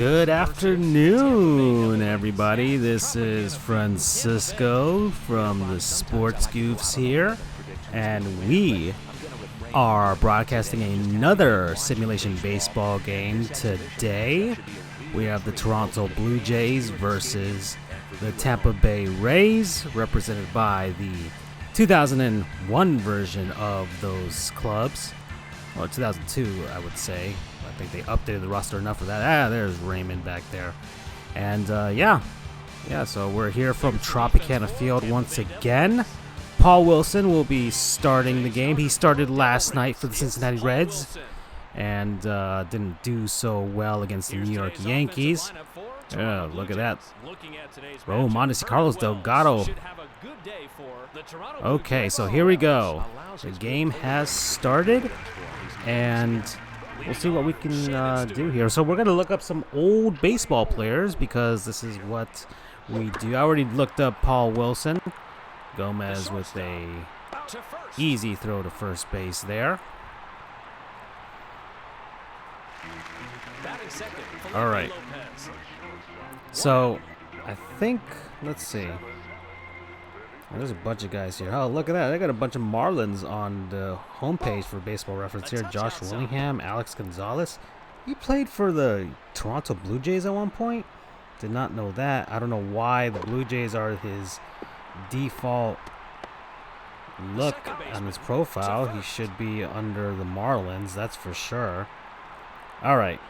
Good afternoon, everybody. This is Francisco from the Sports Goofs here, and we are broadcasting another simulation baseball game today. We have the Toronto Blue Jays versus the Tampa Bay Rays, represented by the 2001 version of those clubs, or 2002, I would say. I think they updated the roster enough for that. There's Raymond back there. And so we're here from Tropicana Field once again. Paul Wilson will be starting the game. He started last night for the Cincinnati Reds and didn't do so well against the New York Yankees. Look at that. Raul Mondesi, Carlos Delgado. Okay, so here we go. The game has started, and we'll see what we can do here. So we're going to look up some old baseball players because this is what we do. I already looked up Paul Wilson. Gomez with a easy throw to first base there. All right. So I think, let's see. There's a bunch of guys here. Oh, look at that. They got a bunch of Marlins on the homepage for Baseball Reference here. Josh Willingham, Alex Gonzalez. He played for the Toronto Blue Jays at one point. Did not know that. I don't know why the Blue Jays are his default look on his profile. He should be under the Marlins, that's for sure. All right.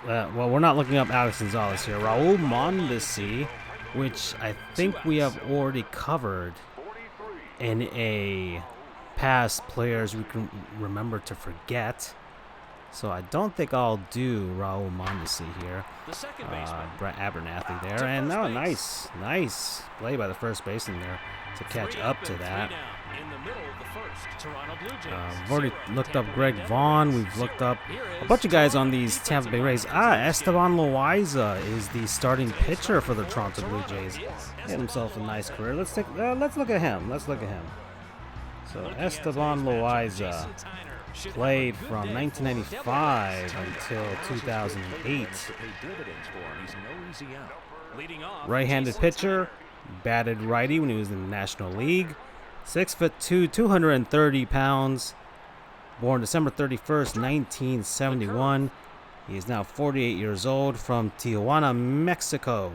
Well, we're not looking up Alex Gonzalez here. Raul Mondesi, which I think we have already covered in a past players we can remember to forget. So I don't think I'll do Raul Mondesi here. Brett Abernathy there. And now nice play by the first baseman there to catch up to that. We've already looked up Greg Vaughn. We've looked up a bunch of guys on these Tampa Bay Rays. Esteban Loaiza is the starting pitcher for the Toronto Blue Jays. Had himself a nice career. Let's look at him. So Esteban Loaiza played from 1995 until 2008. Right-handed pitcher, batted righty when he was in the National League. 6'2", 230 pounds. Born December 31st, 1971. He is now 48 years old, from Tijuana, Mexico.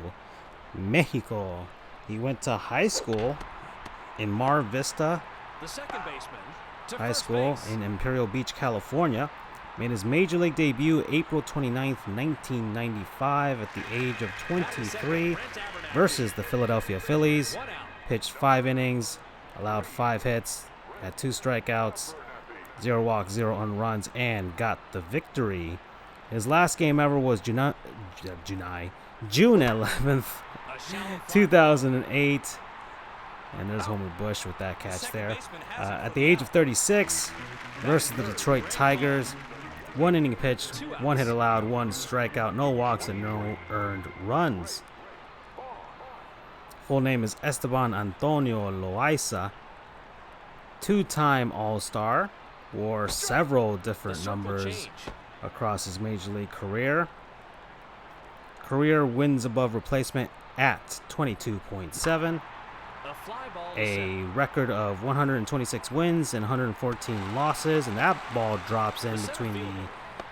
He went to high school in Mar Vista High School in Imperial Beach, California. Made his major league debut April 29th, 1995 at the age of 23 versus the Philadelphia Phillies. Pitched 5 innings, allowed 5 hits, had 2 strikeouts, 0 walks, 0 earned runs, and got the victory. His last game ever was June 11th, 2008. And there's Homer Bush with that catch there. At the age of 36 versus the Detroit Tigers. 1 inning pitched, 1 hit allowed, 1 strikeout, no walks, and no earned runs. Full name is Esteban Antonio Loaiza. 2-time All-Star. Wore several different numbers across his major league career. Career wins above replacement at 22.7. A record of 126 wins and 114 losses, and that ball drops in between the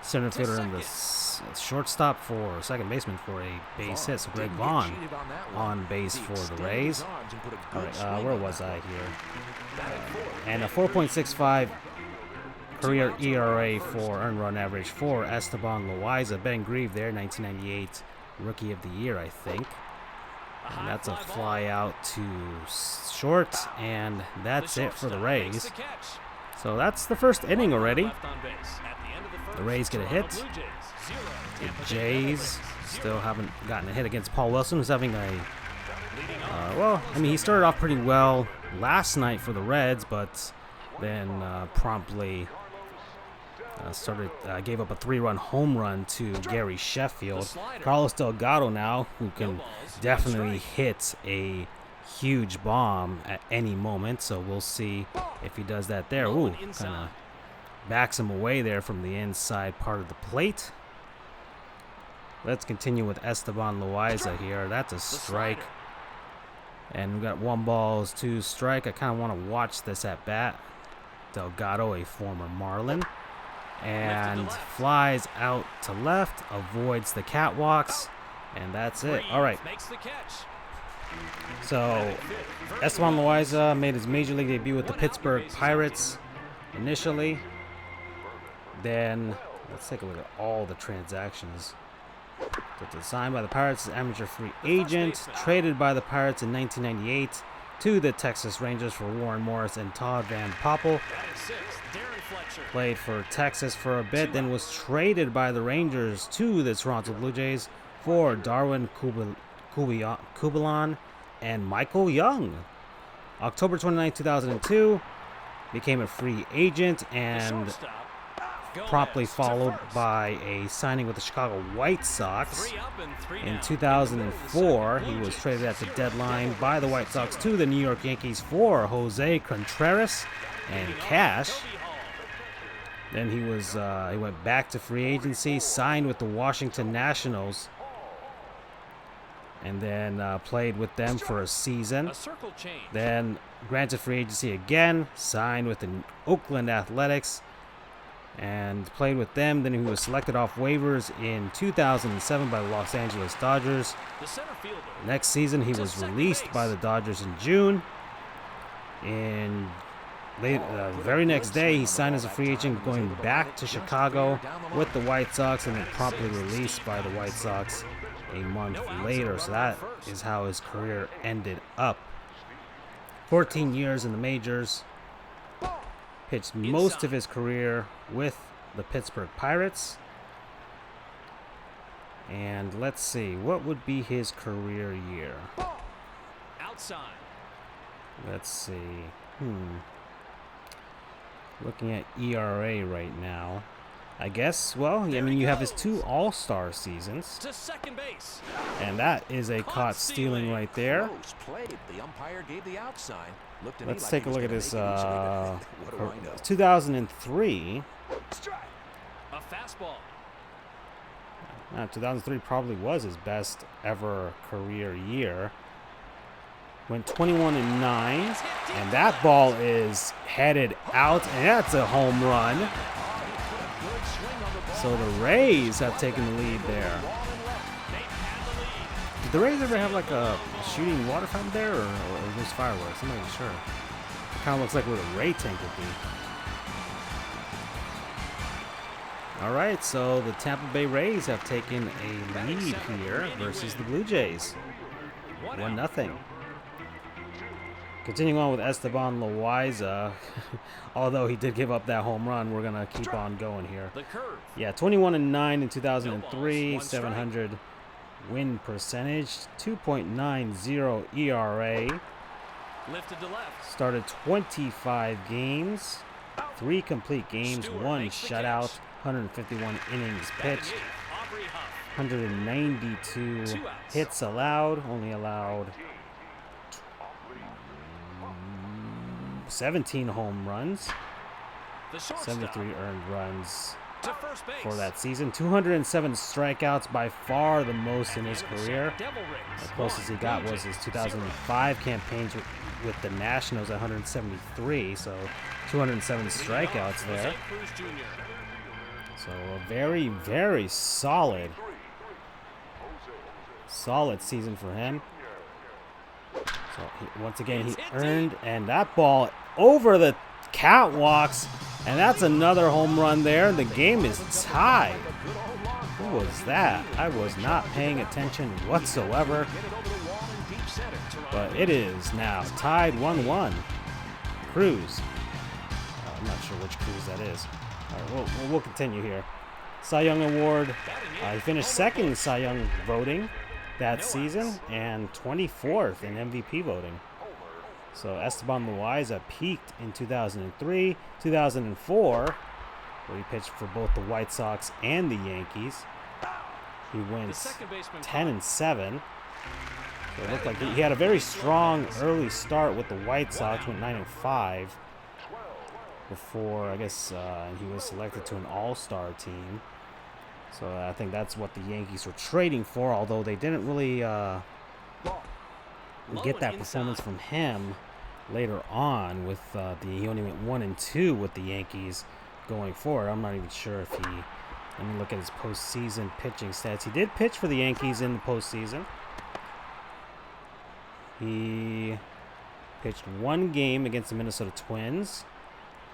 center fielder and the shortstop for second baseman for a base hit. So Greg Vaughn on base for the Rays. All right, where was I here? And a 4.65 career ERA for earned run average for Esteban Loaiza. Ben Grieve there, 1998 Rookie of the Year, I think. And that's a fly out to short, and that's it for the Rays. So that's the first inning already. The Rays get a hit. The Jays still haven't gotten a hit against Paul Wilson, who's having he started off pretty well last night for the Reds, but then promptly gave up a 3-run home run to Gary Sheffield. Carlos Delgado now, who can definitely hit a huge bomb at any moment, so we'll see if he does that there. Ooh, kind of backs him away there from the inside part of the plate. Let's continue with Esteban Loaiza here. That's a strike. And we got 1-2 strike. I kind of want to watch this at bat. Delgado, a former Marlin. And flies out to left. Avoids the catwalks. And that's it. All right. So, Esteban Loaiza made his major league debut with the Pittsburgh Pirates initially. Then, let's take a look at all the transactions. Signed by the Pirates as amateur free agent. Traded by the Pirates in 1998 to the Texas Rangers for Warren Morris and Todd Van Poppel. Played for Texas for a bit, then was traded by the Rangers to the Toronto Blue Jays for Darwin Kubilan and Michael Young. October 29, 2002, became a free agent and promptly followed by a signing with the Chicago White Sox. In 2004, he was traded at the deadline by the White Sox to the New York Yankees for Jose Contreras and cash. Then he went back to free agency, signed with the Washington Nationals, and then played with them for a season. Then granted free agency again, signed with the Oakland Athletics, and played with them. Then he was selected off waivers in 2007 by the Los Angeles Dodgers. Next season, he was released by the Dodgers in June. In the very next day, he signed as a free agent, going back to Chicago with the White Sox, and then promptly released by the White Sox a month later. So that is how his career ended up. 14 years in the majors. Pitched most of his career with the Pittsburgh Pirates. And let's see, what would be his career year? Outside. Let's see. Looking at ERA right now. I guess, well, I mean, you have his 2 All-Star seasons. To second base. And that is a caught stealing right there. The umpire gave the outside. Let's take a look at his 2003. A fastball. 2003 probably was his best ever career year. Went 21-9, and that ball is headed out, and that's a home run. So the Rays have taken the lead there. Did the Rays ever have like a shooting water fountain there, or just fireworks? I'm not even sure. It kind of looks like where the Ray tank would be. All right, so the Tampa Bay Rays have taken a lead here versus the Blue Jays. 1-0. Continuing on with Esteban Loaiza, although he did give up that home run, we're going to keep on going here. Yeah, 21-9 in 2003, 700 win percentage, 2.90 ERA. Lifted to left. Started 25 games, 3 complete games, 1 shutout, 151 innings pitched, 192 hits allowed, only allowed 17 home runs, 73 earned runs for that season, 207 strikeouts, by far the most in his career. The closest he got was his 2005 campaigns with the Nationals at 173, so 207 strikeouts there. So a very, very solid season for him. So once again, he earned, and that ball over the catwalks, and that's another home run there. The game is tied. Who was that? I was not paying attention whatsoever. But it is now tied 1-1. Cruz. I'm not sure which Cruz that is. All right, we'll continue here. Cy Young Award. He finished second in Cy Young voting that season and 24th in MVP voting. So Esteban Loaiza peaked in 2003, 2004, where he pitched for both the White Sox and the Yankees. He went 10-7. So it looked like he had a very strong early start with the White Sox, went 9-5 before, I guess, he was selected to an all-star team. So I think that's what the Yankees were trading for, although they didn't really get that performance from him later on with he only went 1-2 with the Yankees going forward. I'm not even sure if he, let me look at his postseason pitching stats. He did pitch for the Yankees in the postseason. He pitched one game against the Minnesota Twins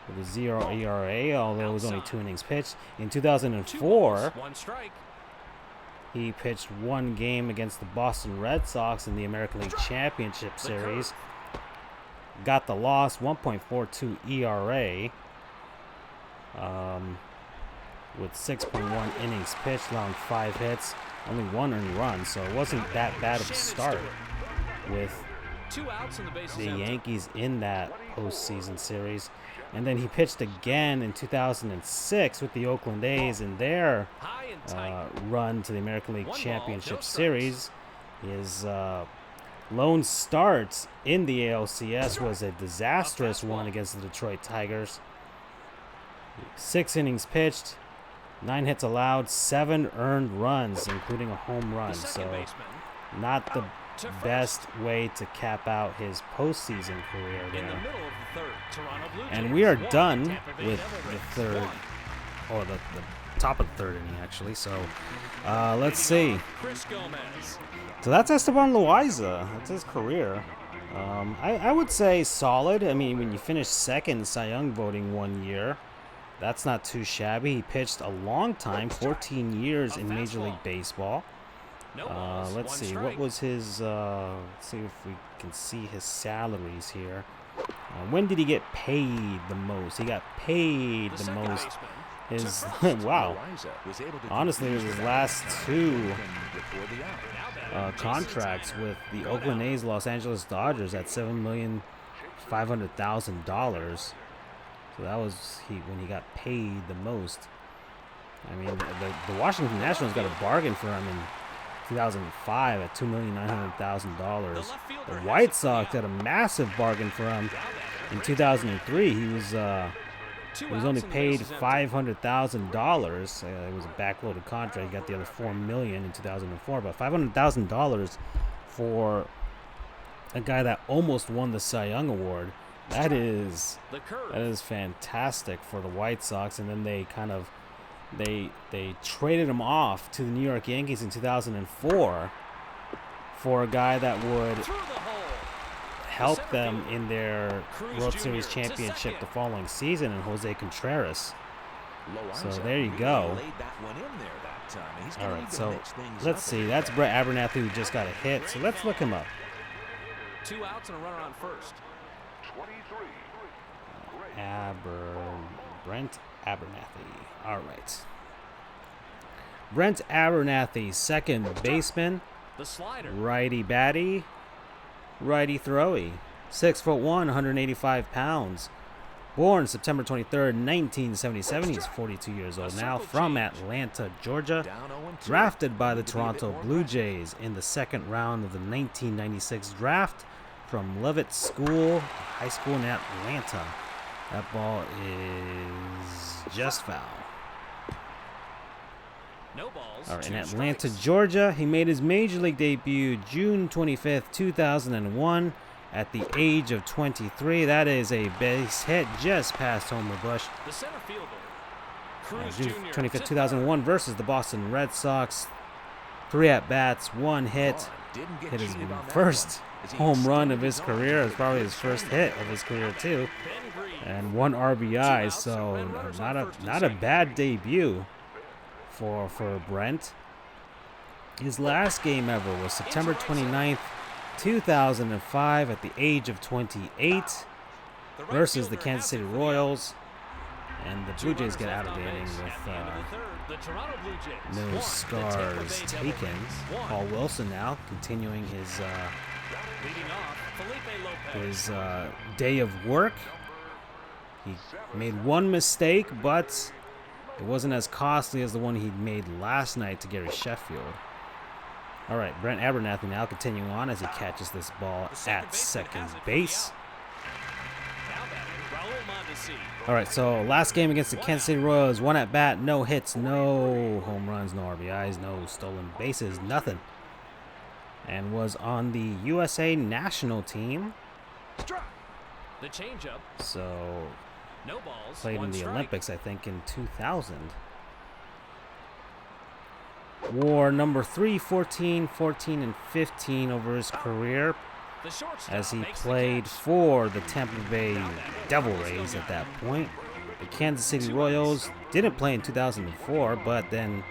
with a 0 ERA, although it was only 2 innings pitched. In 2004, he pitched one game against the Boston Red Sox in the American League Championship Series. Got the loss, 1.42 ERA, with 6.1 innings pitched, allowing 5 hits, only 1 earned run, so it wasn't that bad of a start with the Yankees in that postseason series. And then he pitched again in 2006 with the Oakland A's in their run to the American League Championship Series. His lone start in the ALCS was a disastrous one against the Detroit Tigers. 6 innings pitched, 9 hits allowed, 7 earned runs, including a home run. So not the best way to cap out his postseason career there. And we are done with the third, or the top of the third inning, actually. So let's see. So that's Esteban Loaiza. That's his career. I would say solid. I mean, when you finish second in Cy Young voting one year, that's not too shabby. He pitched a long time, 14 years in Major League Baseball. Let's see, what was his, let's see if we can see his salaries here. When did he get paid the most? He got paid the most. His, wow. Honestly, it was his last 2 contracts with the Oakland A's, Los Angeles Dodgers at $7,500,000. So that was when he got paid the most. I mean, the Washington Nationals got a bargain for him in 2005 at $2,900,000. The White Sox had a massive bargain for him in 2003. He was only paid $500,000. It was a backloaded contract. He got the other $4 million in 2004, but $500,000 for a guy that almost won the Cy Young Award. That is fantastic for the White Sox. And then they kind of they traded him off to the New York Yankees in 2004 for a guy that would help them in their World Series championship the following season, in Jose Contreras. So there you go. All right, so let's see. That's Brett Abernathy, who just got a hit. So let's look him up. 2 outs and a runner on first. Brent Abernathy. All right. Brent Abernathy, second baseman. The slider. Righty batty, righty throwy. 6'1", 185 pounds. Born September 23rd, 1977. He's 42 years old now. From Atlanta, Georgia. Drafted by the Toronto Blue Jays in the second round of the 1996 draft from Leavitt High School in Atlanta. That ball is just foul. No balls. All right, in Atlanta, Georgia, he made his Major League debut June 25th, 2001 at the age of 23. That is a base hit just past Homer Bush. The center fielder. June 25th, 2001 versus the Boston Red Sox. 3 at-bats, 1 hit. Hit his first home run of his career. It's probably his first hit of his career, too. And 1 RBI, so not a bad debut for Brent. His last game ever was September 29th, 2005 at the age of 28 versus the Kansas City Royals. And the Blue Jays get out of the inning with no scars taken. Paul Wilson now continuing his day of work. He made 1 mistake, but it wasn't as costly as the one he made last night to Gary Sheffield. All right, Brent Abernathy now continuing on as he catches this ball at second base. to see. All right, so last game against the Kansas City Royals, 1 at bat, no hits, no home runs, no RBIs, no stolen bases, nothing. And was on the USA national team. The changeup. So No balls. played in One the strike. Olympics, I think, in 2000. Wore number 3, 14, 14, and 15 over his career The shortstop as he makes the played catch. for the Tampa Bay Devil Rays at that point. The Kansas City Royals didn't play in 2004, but then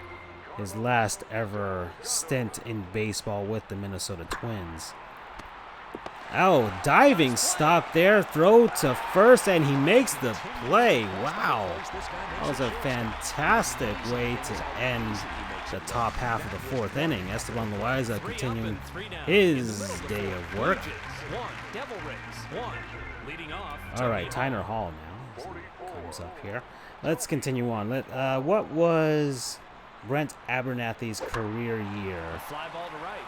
his last ever stint in baseball with the Minnesota Twins. Oh, diving stop there, throw to first, and he makes the play. Wow. That was a fantastic way to end the top half of the 4th inning. Esteban Loaiza continuing his day of work. One. Devil Rays. One. Leading off. All right, Tyner Hall now comes up here. Let's continue on. What was Brent Abernathy's career year? Fly ball to right.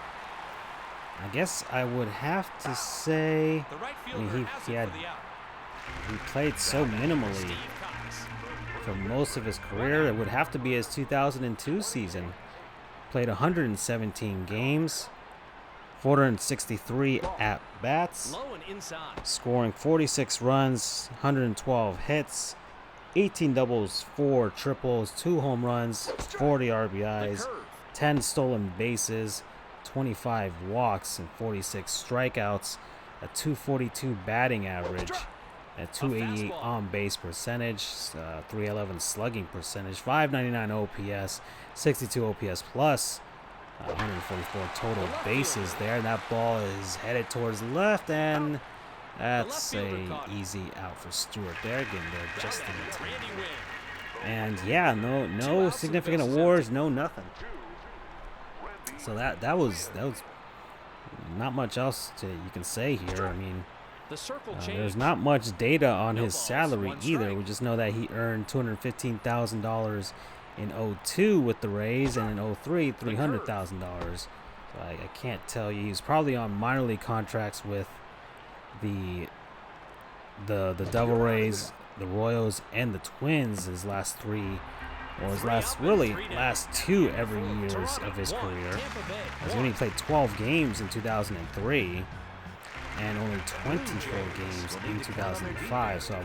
I guess I would have to say The right I mean, fielder he has it had- for the out. he played so minimally Steve Cox. for most of his career. It would have to be his 2002 season. Played 117 games, 463 at-bats, Low and inside. scoring 46 runs, 112 hits, 18 doubles, 4 triples, 2 home runs, 40 The RBIs, curve. 10 stolen bases, 25 walks, and 46 strikeouts, a 242 batting average, a 288 on-base percentage, 311 slugging percentage, 599 OPS, 62 OPS plus, 144 total bases there. That ball is headed towards the left, and that's a easy out for Stewart there, getting there just in time. Randy Wynn. And yeah, no significant awards, no nothing. So that was not much else you can say here. I mean, The circle there's changed. not much data on No his balls, salary one either. strike. We just know that he earned $215,000 in 02 with the Rays, and in 03 $300,000. So I can't tell you. He's probably on minor league contracts with the Devil Rays, the Royals, and the Twins. His last 3, or his last 2 every years of his career. Tampa Bay. As he only played 12 games in 2003 and only 24 games in 2005. So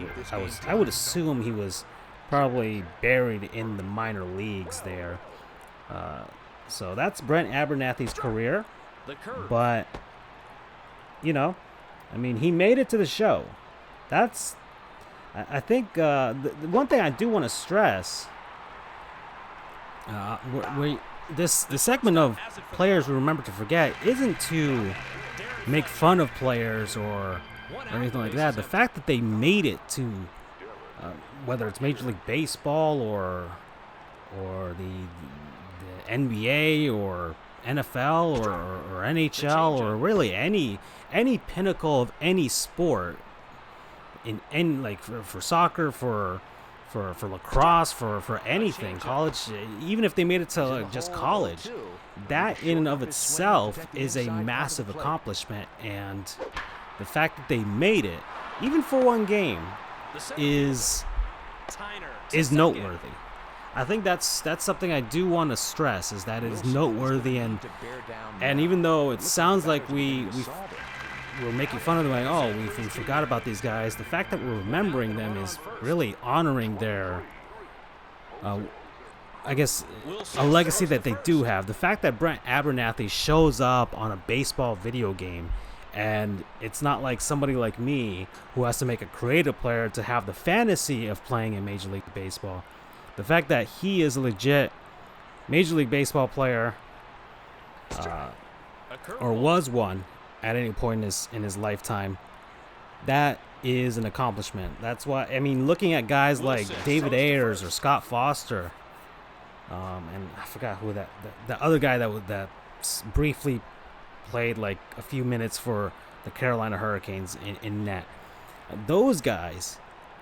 I would assume he was probably buried in the minor leagues there. So that's Brent Abernathy's career. The curve. But, you know, I mean, he made it to the show. I think the one thing I do want to stress, the segment of players we remember to forget isn't to make fun of players or anything like that. The fact that they made it to, whether it's Major League Baseball or the NBA or NFL or NHL or really any pinnacle of any sport in like for soccer, for lacrosse, for anything, college, even if they made it to like just college, that in and of itself is a massive accomplishment. And the fact that they made it, even for one game, is noteworthy. I think that's something I do want to stress, is that it is noteworthy, and even though it sounds like we're making fun of them, like, oh, we forgot about these guys, the fact that we're remembering them is really honoring their, I guess, a legacy that they do have. The fact that Brent Abernathy shows up on a baseball video game, and it's not like somebody like me who has to make a creative player to have the fantasy of playing in Major League Baseball. The fact that he is a legit Major League Baseball player, or was one at any point in his lifetime, that is an accomplishment. That's why, I mean, looking at guys like David Ayers or Scott Foster, and I forgot who the other guy that briefly played like a few minutes for the Carolina Hurricanes in net. Those guys,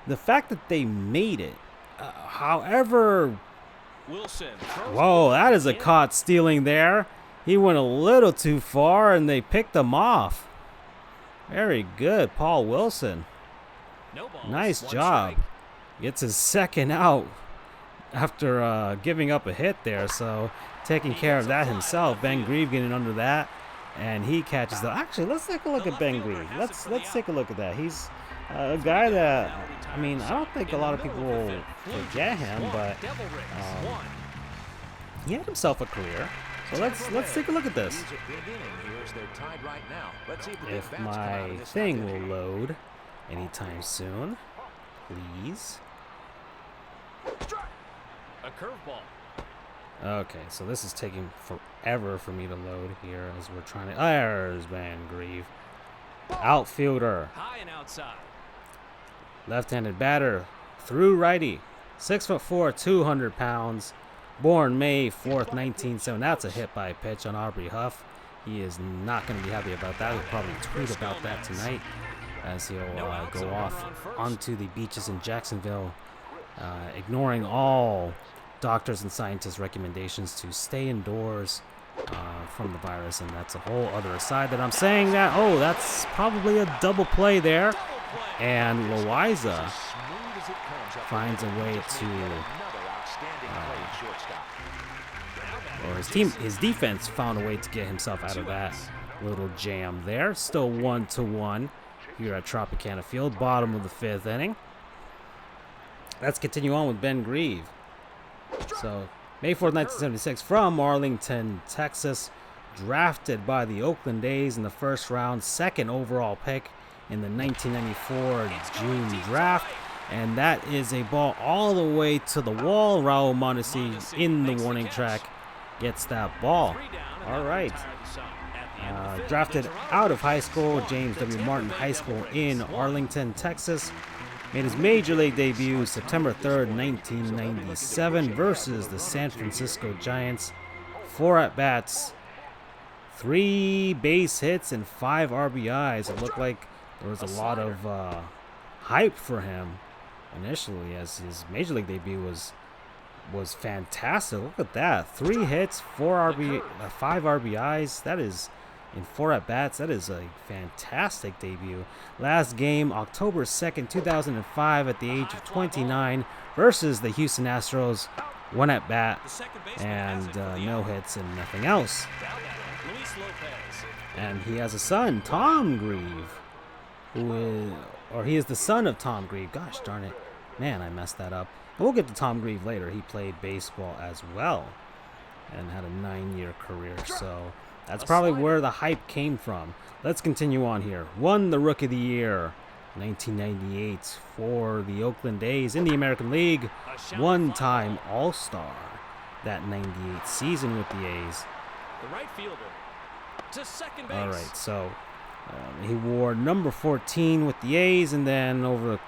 the fact that they made it, however, whoa, that is a caught stealing there. He went a little too far, and they picked him off. Very good, Paul Wilson. No balls. Nice One job. strike. Gets his second out after giving up a hit there. So taking care of that himself. Ben Grieve getting under that. And he catches the. Actually, let's take a look at Ben Grieve. Let's take a look at that. He's a guy that, I mean, I don't think a lot of people will forget him, but he had himself a career. So let's take a look at this. If my thing will load anytime soon, please. A curveball. Okay, so this is taking forever for me to load here as we're trying to. There's Van Grieve. Outfielder. High and outside. Left-handed batter. Through righty. 6'4", 200 pounds. Born May 4th, 1970. That's a hit by pitch on Aubrey Huff. He is not going to be happy about that. He'll probably tweet about that tonight as he'll go off onto the beaches in Jacksonville, ignoring all doctors and scientists' recommendations to stay indoors from the virus, and that's a whole other aside that I'm saying that. Oh, that's probably a double play there, and Loaiza finds a way to, or his defense found a way to get himself out of that little jam there. Still 1-1 here at Tropicana Field, bottom of the 5th inning. Let's continue on with Ben Grieve. So, May 4th, 1976, from Arlington, Texas, drafted by the Oakland A's in the first round, second overall pick in the 1994 June draft. And that is a ball all the way to the wall. Raul Mondesi in the warning track gets that ball. All right. Drafted out of high school, James W. Martin High School in Arlington, Texas. Made his major league debut September 3rd, 1997 versus the San Francisco Giants. 4 at-bats, 3 base hits, and 5 RBIs. It looked like there was a lot of hype for him initially, as his major league debut was fantastic. Look at that. 3 hits, 5 RBIs. That is, in 4 at-bats, that is a fantastic debut. Last game, October 2nd, 2005, at the age of 29, versus the Houston Astros. 1 at-bat, and no hits and nothing else. And he has a son, Tom Grieve, he is the son of Tom Grieve. Gosh darn it. Man, I messed that up. But we'll get to Tom Grieve later. He played baseball as well and had a 9-year career, so that's probably where the hype came from. Let's continue on here. Won the Rookie of the Year, 1998, for the Oakland A's in the American League. One-time All-Star that 98 season with the A's. The right fielder to second base. All right, so he wore number 14 with the A's, and then over the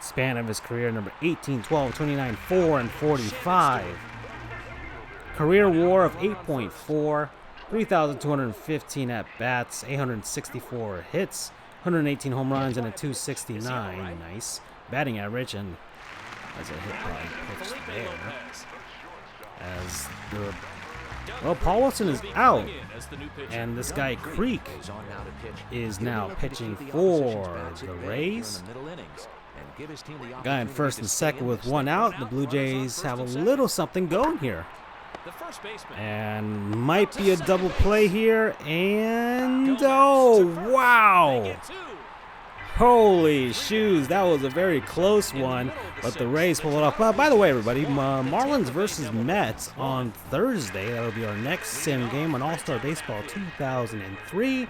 span of his career, number 18, 12, 29, 4, and 45. Career WAR of 8.4. 3,215 at-bats, 864 hits, 118 home runs, and a 269. Nice batting average, and as a hit by pitch there. As Paul Wilson is out, and this guy Creek is now pitching for the Rays. Guy in first and second with 1 out. The Blue Jays have a little something going here. And might be a double play here, and oh wow, holy shoes, that was a very close one, but the Rays pull it off. By the way, everybody, Marlins versus Mets on Thursday. That'll be our next sim game on All-Star Baseball 2003,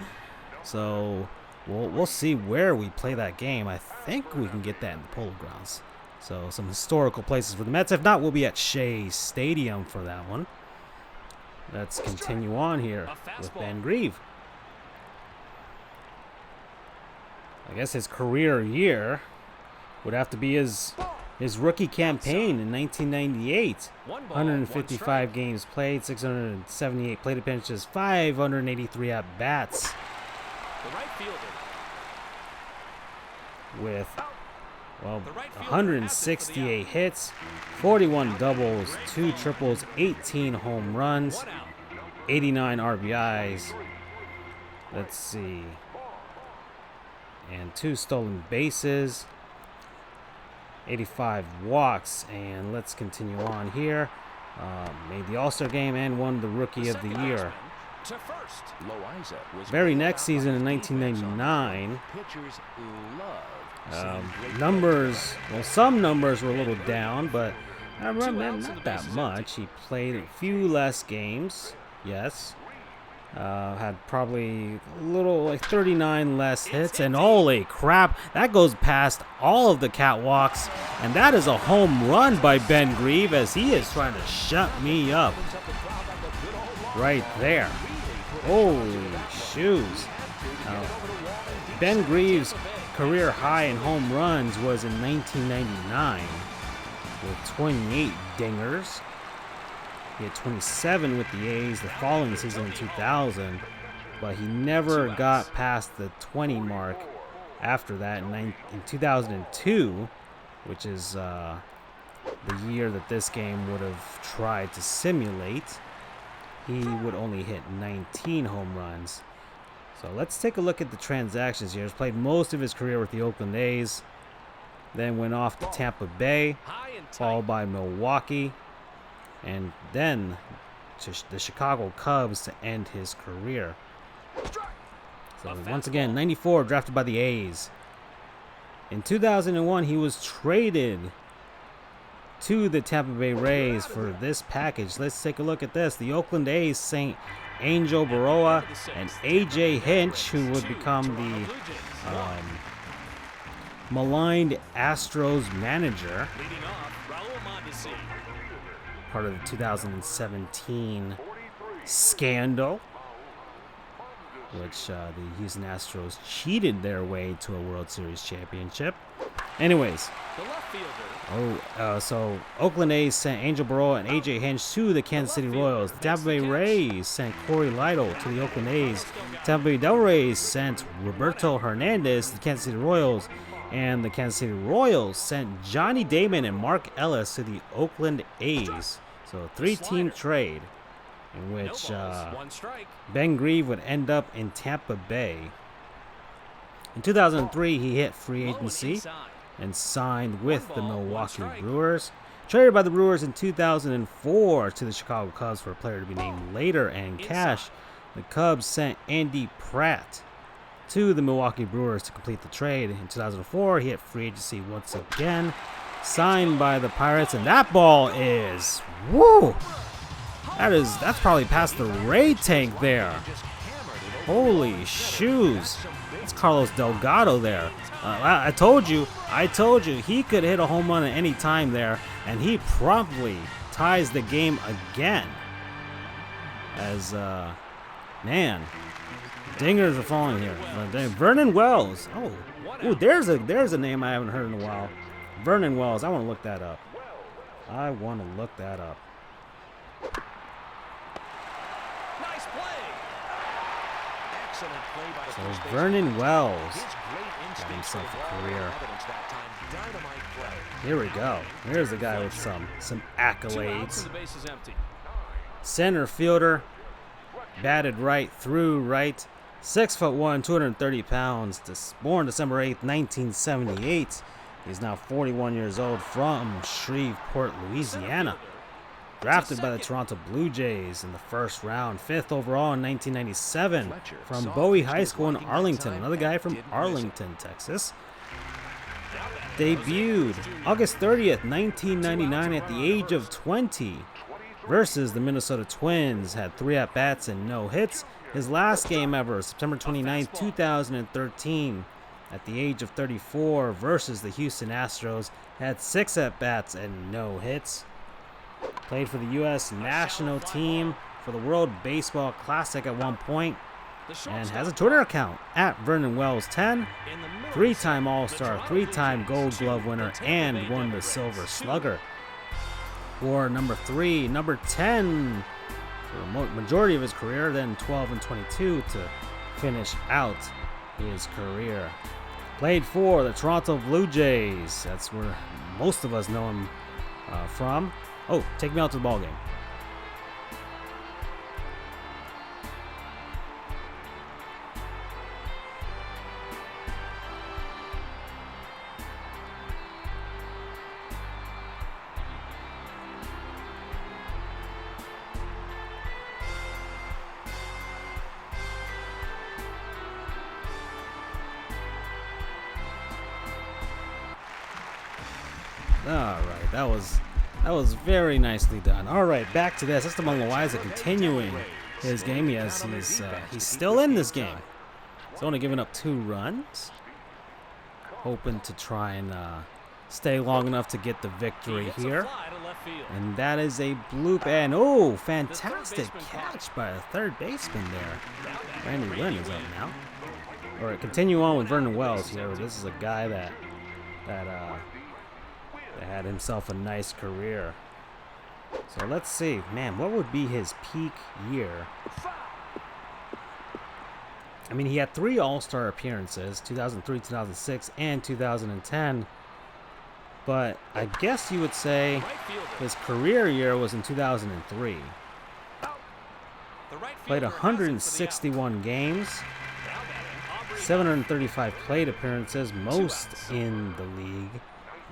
so we'll see where we play that game. I think we can get that in the Polo Grounds. So some historical places for the Mets. If not, we'll be at Shea Stadium for that one. Let's continue on here with Ben Grieve. I guess his career year would have to be his rookie campaign in 1998. 155 games played, 678 plate appearances, 583 at-bats. The right fielder. With 168 hits, 41 doubles, 2 triples, 18 home runs, 89 RBIs. Let's see. And 2 stolen bases. 85 walks. And let's continue on here. Made the All-Star game and won the Rookie of the Year. Very next season in 1999, numbers, well, some numbers were a little down, but I remember not that much. He played a few less games, yes. Had probably a little, like 39 less hits, and holy crap, that goes past all of the catwalks, and that is a home run by Ben Grieve as he is trying to shut me up right there. Holy shoes. Ben Grieve's career high in home runs was in 1999 with 28 dingers. He had 27 with the A's the following season in 2000, but he never got past the 20 mark after that in 2002, which is the year that this game would have tried to simulate. He would only hit 19 home runs. So let's take a look at the transactions here. He's played most of his career with the Oakland A's, then went off to Tampa Bay, followed by Milwaukee, and then to the Chicago Cubs to end his career. So once again, 94, drafted by the A's. In 2001, he was traded to the Tampa Bay Rays for this package. Let's take a look at this. The Oakland A's sent Angel Baroa and A.J. Hinch, who would become the maligned Astros manager, part of the 2017 scandal, which the Houston Astros cheated their way to a World Series championship. Anyways, so Oakland A's sent Angel Baroa and A.J. Hinch to the Kansas City Royals. The Tampa Bay Rays sent Corey Lytle to the Oakland A's. Tampa Bay Devil Rays sent Roberto Hernandez to the Kansas City Royals. And the Kansas City Royals sent Johnny Damon and Mark Ellis to the Oakland A's. So a three-team trade in which Ben Grieve would end up in Tampa Bay. In 2003, he hit free agency and signed with the Milwaukee Brewers. Traded by the Brewers in 2004 to the Chicago Cubs for a player to be named later and cash. The Cubs sent Andy Pratt to the Milwaukee Brewers to complete the trade. In 2004, he hit free agency once again, signed by the Pirates, and that ball is, woo! That's probably past the Ray tank there. Holy shoes. It's Carlos Delgado there. I told you, he could hit a home run at any time there, and he promptly ties the game again. As, man, dingers are falling here. Vernon Wells. Oh, there's a name I haven't heard in a while. Vernon Wells. I want to look that up. Nice play. Excellent play by So Vernon Wells got himself a career. Here we go. Here's a guy with some accolades. Center fielder, batted right, through right, 6'1", 230 pounds. Born December 8th, 1978. He's now 41 years old, from Shreveport, Louisiana. Drafted by the Toronto Blue Jays in the first round, 5th overall in 1997 from Bowie High School in Arlington. Another guy from Arlington, Texas. Debuted August 30th, 1999 at the age of 20 versus the Minnesota Twins. Had 3 at-bats and no hits. His last game ever, September 29th, 2013, at the age of 34 versus the Houston Astros. Had 6 at-bats and no hits. Played for the U.S. national team for the World Baseball Classic at one point, and has a Twitter account at Vernon Wells 10. 3-time All-Star, 3-time Gold Glove winner, and won the Silver Slugger. For number 3, number 10 for the majority of his career, then 12 and 22 to finish out his career. Played for the Toronto Blue Jays. That's where most of us know him from. Oh, take me out to the ball game. right, that was very nicely done. All right, back to this. Esteban Loaiza continuing his game. He's still in this game. He's only given up 2 runs. Hoping to try and stay long enough to get the victory here. And that is a bloop. And oh, fantastic catch by a third baseman there. Randy Lynn is up now. All right, continue on with Vernon Wells here. This is a guy that had himself a nice career. So let's see, man, what would be his peak year? I mean, he had 3 All-Star appearances, 2003, 2006, and 2010. But I guess you would say his career year was in 2003. Played 161 games, 735 plate appearances, most in the league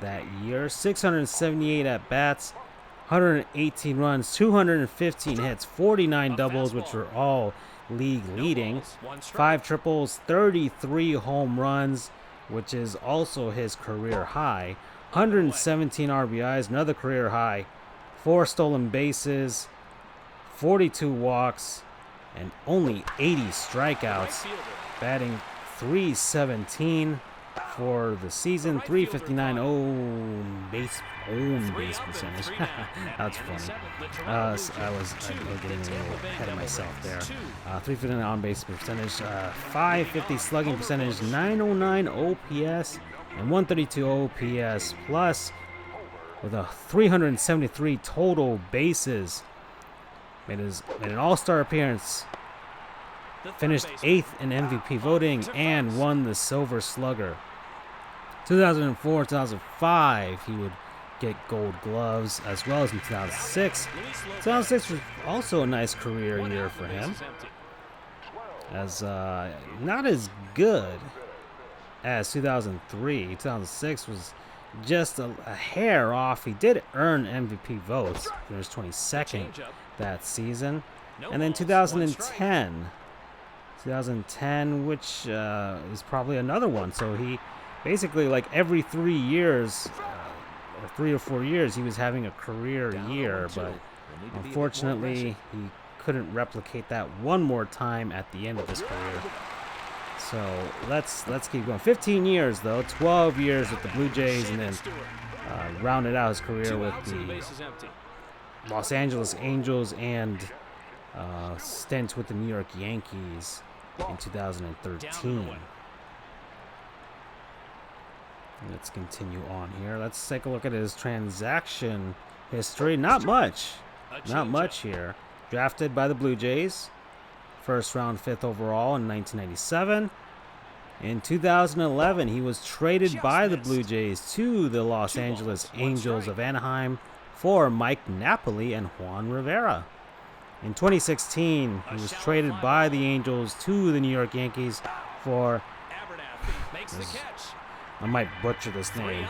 that year, 678 at-bats, 118 runs, 215 hits, 49 doubles, which were all league leading, 5 triples, 33 home runs, which is also his career high, 117 RBIs, another career high, 4 stolen bases, 42 walks, and only 80 strikeouts, batting .317 for the season, .359 own base percentage. That's funny. I was getting a little ahead of myself there. .359 on base percentage, .550 slugging percentage, .909 OPS, and .132 OPS plus, with a 373 total bases. Made an All-Star appearance. Finished 8th in MVP voting and won the Silver Slugger. 2004, 2005, he would get Gold Gloves, as well as in 2006. 2006 was also a nice career year for him, as not as good as 2003. 2006 was just a hair off. He did earn MVP votes. Finished 22nd that season. And then 2010, which is probably another one. So he basically, like, every 3 years, or 3 or 4 years, he was having a career year. But unfortunately, he couldn't replicate that one more time at the end of his career. So let's keep going. 15 years, though. 12 years with the Blue Jays, and then rounded out his career with the Los Angeles Angels and stint with the New York Yankees in 2013. Let's continue on here. Let's take a look at his transaction history. Not much here. Drafted by the Blue Jays, first round, 5th overall in 1997. In 2011, he was traded by the Blue Jays to the Los Angeles Angels of Anaheim for Mike Napoli and Juan Rivera. In 2016, he was traded by the Angels to the New York Yankees for, I might butcher this name,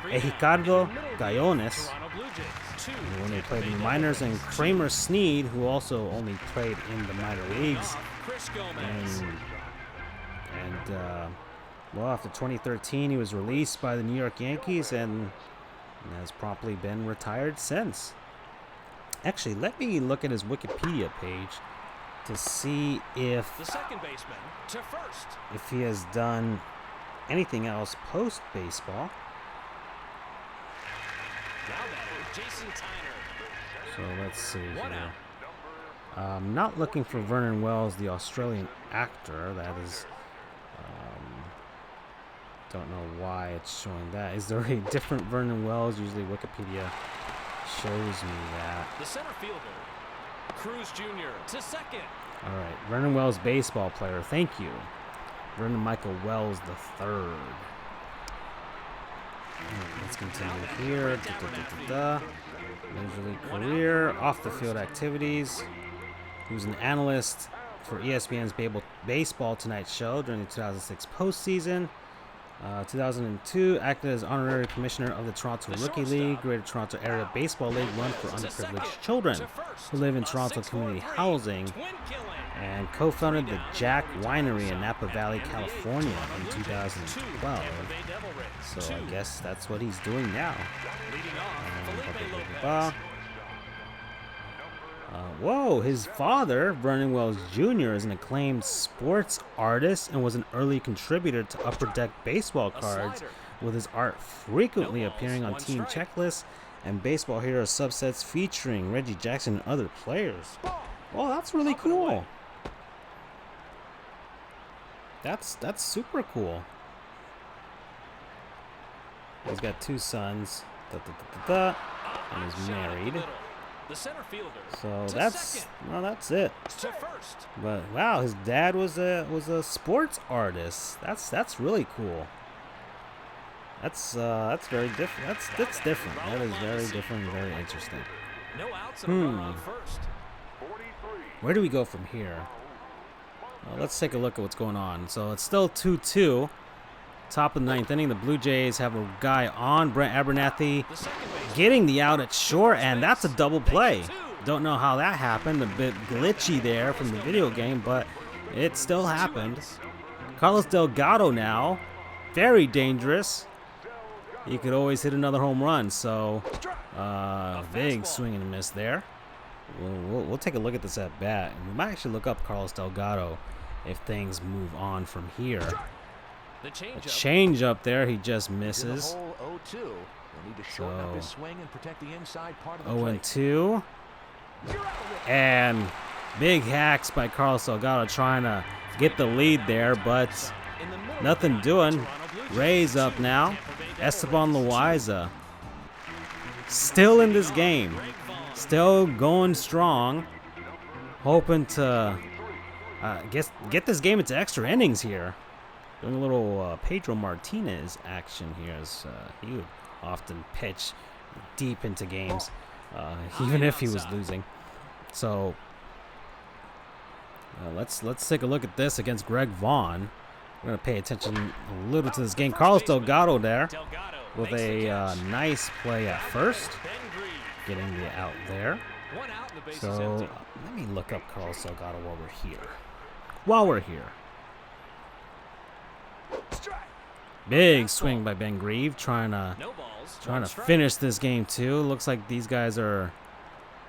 Ricardo Gallones, when they played in the minors, and Kramer Sneed, who also only played in the minor leagues. Well, after 2013, he was released by the New York Yankees and has promptly been retired since. Actually, let me look at his Wikipedia page to see if he has done anything else post baseball. So let's see here. I'm not looking for Vernon Wells, the Australian actor. That is, don't know why it's showing that. Is there a different Vernon Wells? Usually Wikipedia shows me that. The center fielder, Cruz Jr. to second. All right, Vernon Wells, baseball player. Thank you. Vernon Michael Wells III. Let's continue here. Major League career, off the field activities. He was an analyst for ESPN's Baseball Tonight show during the 2006 postseason. 2002, acted as honorary commissioner of the Toronto Rookie League, Greater Toronto Area Baseball League, run for underprivileged children who live in Toronto community housing. and co-founded the Jack Winery in Napa Valley, California in 2012. So I guess that's what he's doing now. Whoa, his father, Vernon Wells Jr., is an acclaimed sports artist and was an early contributor to Upper Deck baseball cards, with his art frequently appearing on team checklists and baseball hero subsets featuring Reggie Jackson and other players. Oh, that's really cool. That's super cool. He's got 2 sons, and is married. So that's it. But wow, his dad was a sports artist. That's really cool. That's very different. That's different. That is very different and very interesting. Where do we go from here? Let's take a look at what's going on. So it's still 2-2. Top of the 9th inning. The Blue Jays have a guy on, Brent Abernathy, getting the out at short, and that's a double play. Don't know how that happened. A bit glitchy there from the video game, but it still happened. Carlos Delgado now, very dangerous. He could always hit another home run, so big swing and a miss there. We'll take a look at this at bat. We might actually look up Carlos Delgado if things move on from here. A change up there, he just misses. So 0-2. And big hacks by Carlos Delgado trying to get the lead there, but nothing doing. Rays up now. Esteban Loaiza still in this game. Still going strong. Hoping to get this game into extra innings here. Doing a little Pedro Martinez action here, as he would often pitch deep into games, even if he was losing. So let's take a look at this against Greg Vaughn. We're gonna pay attention a little to this game. Carlos Delgado there with a nice play at first, getting the out there. So let me look up Carlos Delgado while we're here. Big swing by Ben Grieve, trying to finish this game too. Looks like these guys are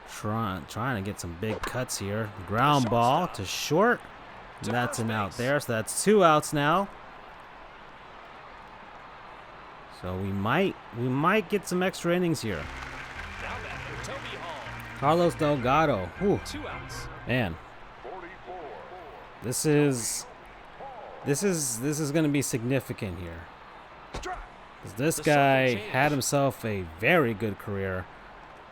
trying to get some big cuts here. Ground ball to short. And that's an out there, so that's 2 outs now. So we might get some extra innings here. Carlos Delgado. Whew. Man, this is going to be significant here. This guy had himself a very good career.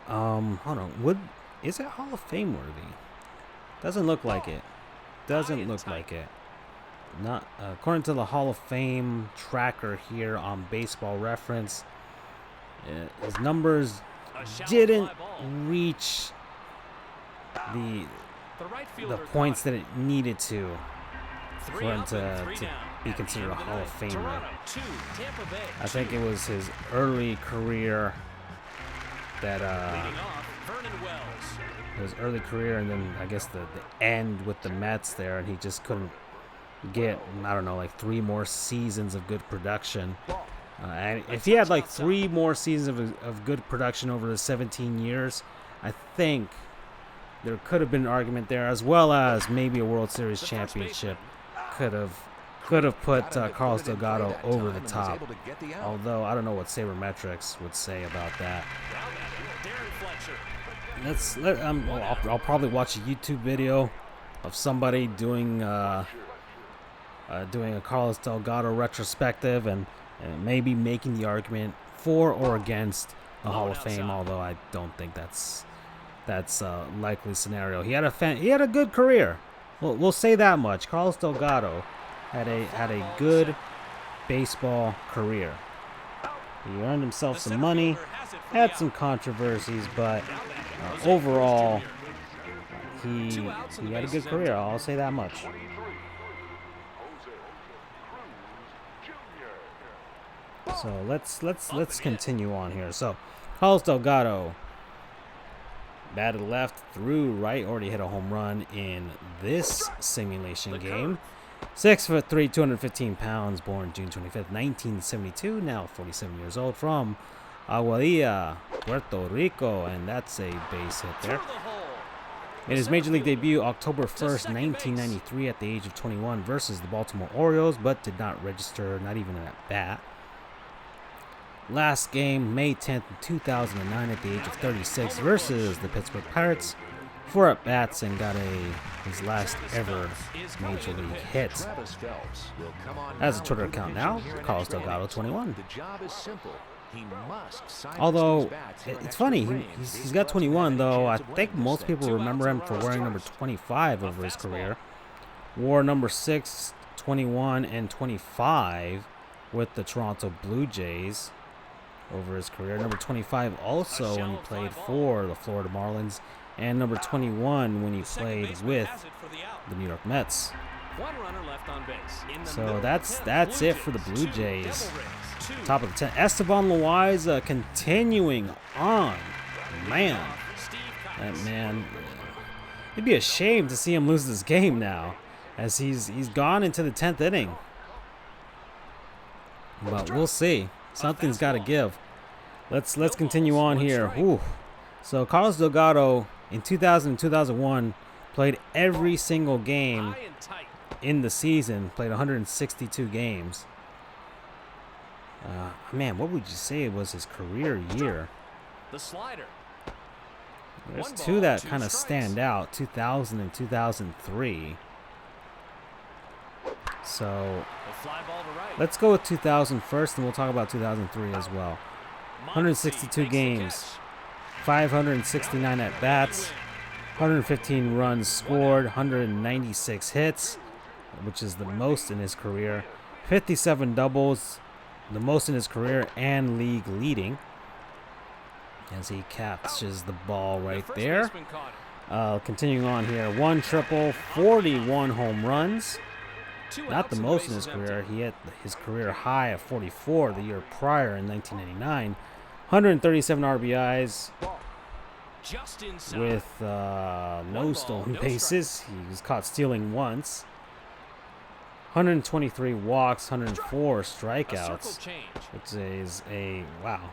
Hold on. Is it Hall of Fame worthy? Doesn't look like it. Not according to the Hall of Fame tracker here on Baseball Reference. His numbers didn't reach the points that it needed to for him to be considered a Hall of Famer. I think it was his early career that and then I guess the end with the Mets there, and he just couldn't get, I don't know, like 3 more seasons of good production. And if he had like 3 more seasons of good production over the 17 years, I think there could have been an argument there, as well as maybe a World Series championship could have put Carlos Delgado over the top. Although I don't know what Sabermetrics would say about that. I'll probably watch a YouTube video of somebody doing a Carlos Delgado retrospective and maybe making the argument for or against the Hall of Fame. Although I don't think that's a likely scenario. He had a good career. We'll say that much. Carlos Delgado had a good baseball career. He earned himself some money, had some controversies, but overall, he had a good career. I'll say that much. So let's continue on here. So Carlos Delgado Batted left, threw right. Already hit a home run in this simulation game. 6'3", 215 pounds, born June 25th, 1972. Now 47 years old, from Aguadilla, Puerto Rico, and that's a base hit there. Made his major league debut October 1st, 1993 at the age of 21 versus the Baltimore Orioles, but did not register, not even an at-bat. Last game, May 10th, 2009 at the age of 36 versus the Pittsburgh Pirates. 4 at-bats and got his last ever major league hit. As a Twitter account now, Carlos Delgado 21. Although, it's funny, he's got 21, though I think most people remember him for wearing number 25 over his career. Wore number 6, 21, and 25 with the Toronto Blue Jays over his career. Number 25 also when he played for the Florida Marlins, and number 21 when he played with the New York Mets. So that's it for the Blue Jays. Top of the 10. Esteban Loaiza continuing on. Man, that man. It'd be a shame to see him lose this game now, as he's gone into the 10th inning. But we'll see. Something's got to give. Let's continue on here. Whew. So Carlos Delgado in 2000 and 2001 played every single game in the season. Played 162 games. Man, what would you say was his career year? There's two that kind of stand out, 2000 and 2003. So let's go with 2000 first, and we'll talk about 2003 as well. 162 games, 569 at-bats, 115 runs scored, 196 hits, which is the most in his career, 57 doubles, the most in his career and league leading, as he catches the ball right there. Continuing on here, 1 triple, 41 home runs. Not the most in his career. He hit his career high of 44 the year prior in 1999. 137 RBIs with no stolen bases. He was caught stealing once. 123 walks, 104 strikeouts, which is a wow.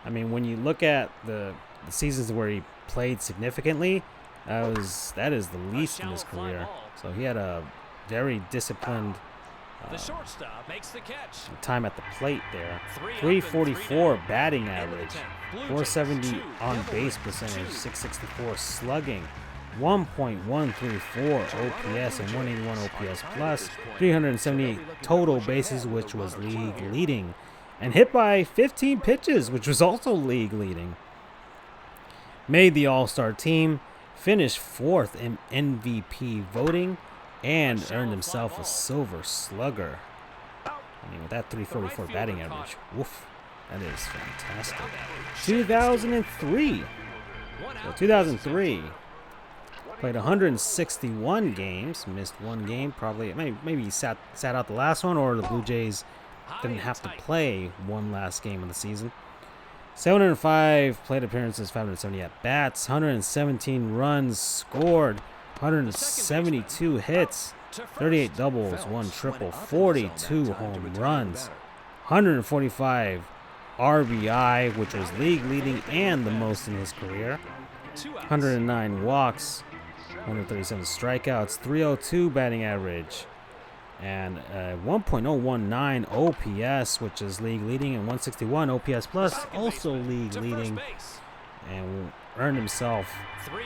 I mean, when you look at the seasons where he played significantly, that is the least in his career. So he had a very disciplined time at the plate there. 344 batting average, 470 on base percentage, 664 slugging, 1.134 OPS and 181 OPS plus, 378 total bases, which was league leading, and hit by 15 pitches, which was also league leading. Made the All-Star team, finished 4th in MVP voting, and earned himself a Silver Slugger. I mean, with that 344 batting average, woof, that is fantastic. 2003. So 2003. Played 161 games, missed 1 game, probably. Maybe he sat out the last one, or the Blue Jays didn't have to play one last game of the season. 705 plate appearances, 570 at-bats, 117 runs scored, 172 hits, 38 doubles, 1 triple, 42 home runs, 145 RBI, which was league leading and the most in his career, 109 walks, 137 strikeouts, 302 batting average, and 1.019 OPS, which is league leading, and 161 OPS plus, also league leading, and earned himself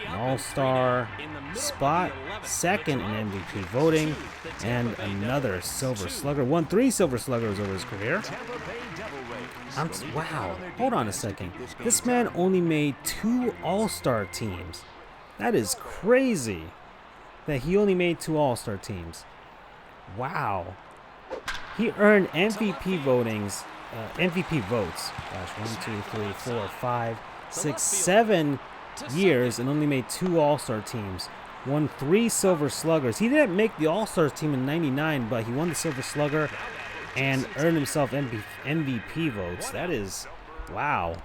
an All-Star spot, 2nd in MVP voting, and another Silver Slugger. Won 3 Silver Sluggers over his career. Wow, hold on a second. This man only made 2 All-Star teams. That is crazy that he only made 2 All-Star teams. Wow. He earned MVP votes. Gosh, 1, 2, 3, 4, 5, 6, 7 years and only made 2 All-Star teams. Won 3 Silver Sluggers. He didn't make the All-Star team in '99, but he won the Silver Slugger and earned himself MVP votes. That is, wow.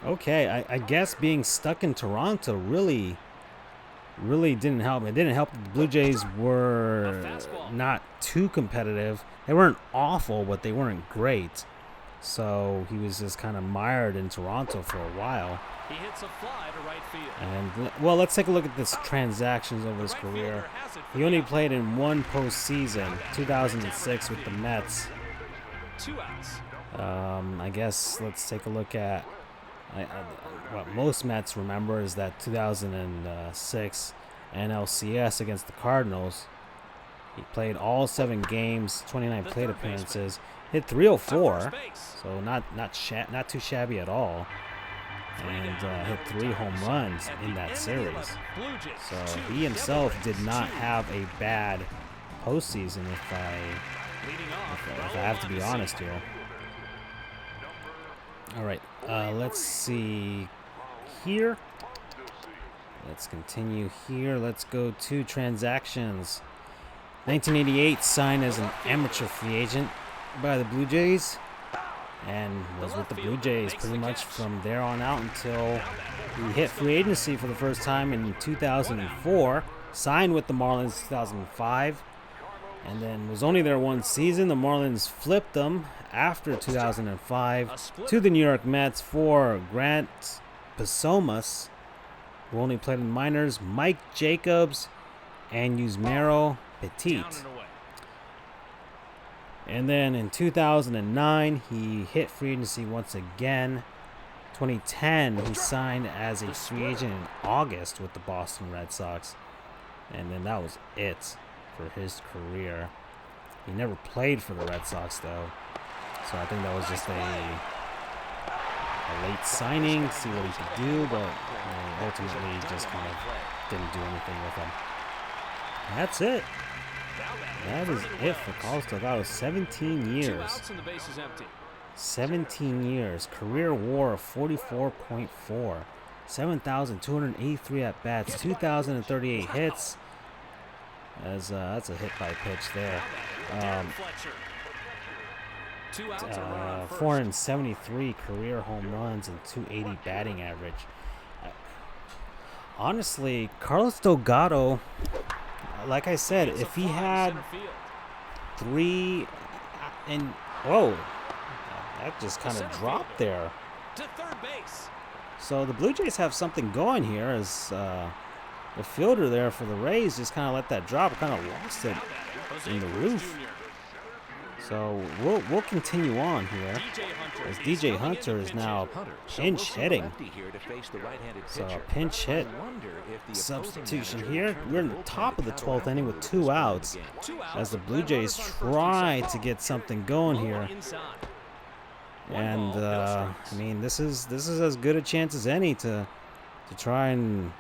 Okay, I guess being stuck in Toronto really didn't help. It didn't help that the Blue Jays were not too competitive. They weren't awful, but they weren't great. So he was just kind of mired in Toronto for a while. He hits a fly to right field. And, well, let's take a look at this transactions over his career. He only played in one postseason, 2006 with the Mets. 2 outs. I guess let's take a look at what most Mets remember is that 2006 NLCS against the Cardinals. He played all 7 games, 29 plate appearances, hit 304, so not too shabby at all, and hit 3 home runs in that series. So he himself did not have a bad postseason, if I have to be honest here. All right, let's see here. Let's continue here. Let's go to transactions. 1988, signed as an amateur free agent by the Blue Jays, and was with the Blue Jays pretty much from there on out until he hit free agency for the first time in 2004. Signed with the Marlins 2005, and then was only there one season. The Marlins flipped him after 2005 to the New York Mets for Grant Pasomas, who only played in the minors, Mike Jacobs, and Yusmeiro Petit. And then in 2009, he hit free agency once again. 2010, he signed as a free agent in August with the Boston Red Sox. And then that was it for his career. He never played for the Red Sox, though. So I think that was just a late signing, see what he could do, but ultimately just kind of didn't do anything with him. That's it. That is it for Carlos Delgado. 17 years. 17 years. Career WAR of 44.4. 7,283 at bats. 2,038 hits. That's a hit by pitch there. 473 career home runs and 280 batting average. Honestly, Carlos Delgado, like I said, if he had 3 and whoa, that just kind of dropped there. To third base. So the Blue Jays have something going here as the fielder there for the Rays just kind of let that drop, kind of lost it in the roof. So we'll continue on here as DJ Hunter is now pinch hitting. So a pinch hit substitution here. We're in the top of the 12th inning with 2 outs as the Blue Jays try to get something going here. And I mean, this is as good a chance as any to try and